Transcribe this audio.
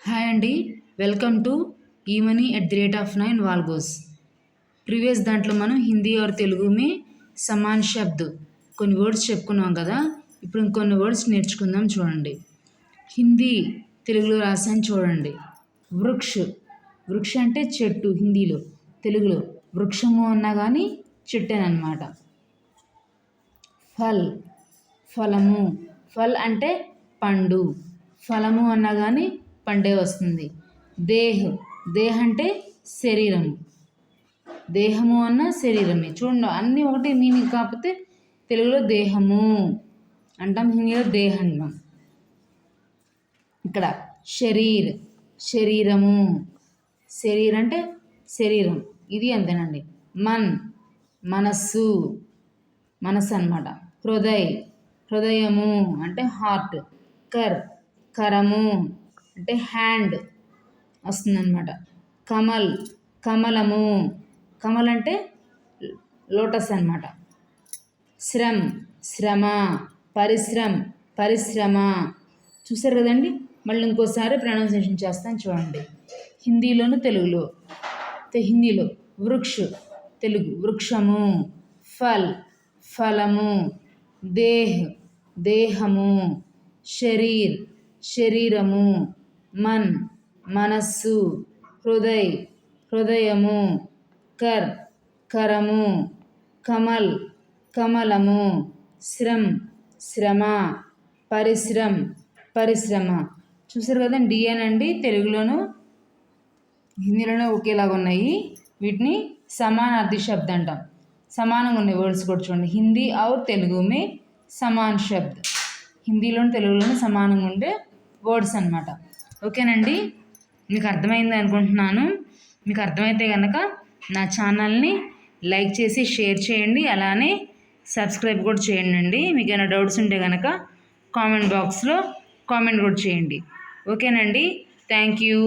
Hi అండి, welcome to e-money@9 వాల్గోస్. Previous దాంట్లో మనం హిందీ और తెలుగు में సమాన్ శబ్ద్ కొన్ని వర్డ్స్ చెప్పుకున్నాం కదా. ఇప్పుడు ఇంకొన్ని వర్డ్స్ నేర్చుకుందాం. చూడండి, హిందీ తెలుగులో రాసాను చూడండి. వృక్ష్, వృక్ష అంటే చెట్టు హిందీలో, తెలుగులో వృక్షము అన్నా కానీ చెట్టేనమాట. ఫల్, ఫలము, ఫల్ అంటే పండు, ఫలము అన్నా కానీ పండే వస్తుంది. దేహ్, దేహ్ అంటే శరీరం, దేహము అన్న శరీరమే. చూడండి, అన్నీ ఒకటి మీనింగ్, కాకపోతే తెలుగులో దేహము అంటాం, హిందీలో దేహ అంటాం. ఇక్కడ శరీర్, శరీరము, శరీరం అంటే శరీరం, ఇది అంతేనండి. మన్, మనస్సు, మనస్సు అన్నమాట. హృదయ్, హృదయము అంటే హార్ట్. కర్, కరము అంటే హ్యాండ్ వస్తుందన్నమాట. కమల్, కమలము, కమల్ అంటే లోటస్ అన్నమాట. శ్రమ్, శ్రమ. పరిశ్రమ్, పరిశ్రమ. చూసారు కదండి. మళ్ళీ ఇంకోసారి ప్రొనౌన్సియేషన్ చేస్తాను చూడండి, హిందీలోను తెలుగులో. హిందీలో వృక్ష, తెలుగు వృక్షము. ఫల్, ఫలము. దేహ్, దేహము. శరీర్, శరీరము. మన్, మనస్సు. హృదయ్, హృదయము. కర్, కరము. కమల్, కమలము. శ్రమ్, శ్రమ. పరిశ్రమ్, పరిశ్రమ. చూసారు కదా, డిఎనండి తెలుగులోను హిందీలోనే ఒకేలాగా ఉన్నాయి. వీటిని సమానార్థి శబ్ద్ అంటాం. సమానంగా ఉన్నాయి వర్డ్స్ కూడా చూడండి. హిందీ और తెలుగు మే సమాన్ శబ్ద్, హిందీలోను తెలుగులోను సమానంగా ఉండే వర్డ్స్ అన్నమాట. ఓకేనండి, మీకు అర్థమైంది అనుకుంటున్నాను. మీకు అర్థమైతే కనుక నా ఛానల్ని లైక్ చేసి షేర్ చేయండి, అలానే సబ్స్క్రైబ్ కూడా చేయండి. మీకు ఏమైనా డౌట్స్ ఉంటే కనుక కామెంట్ బాక్స్లో కామెంట్ కూడా చేయండి. ఓకేనండి, థ్యాంక్ యూ.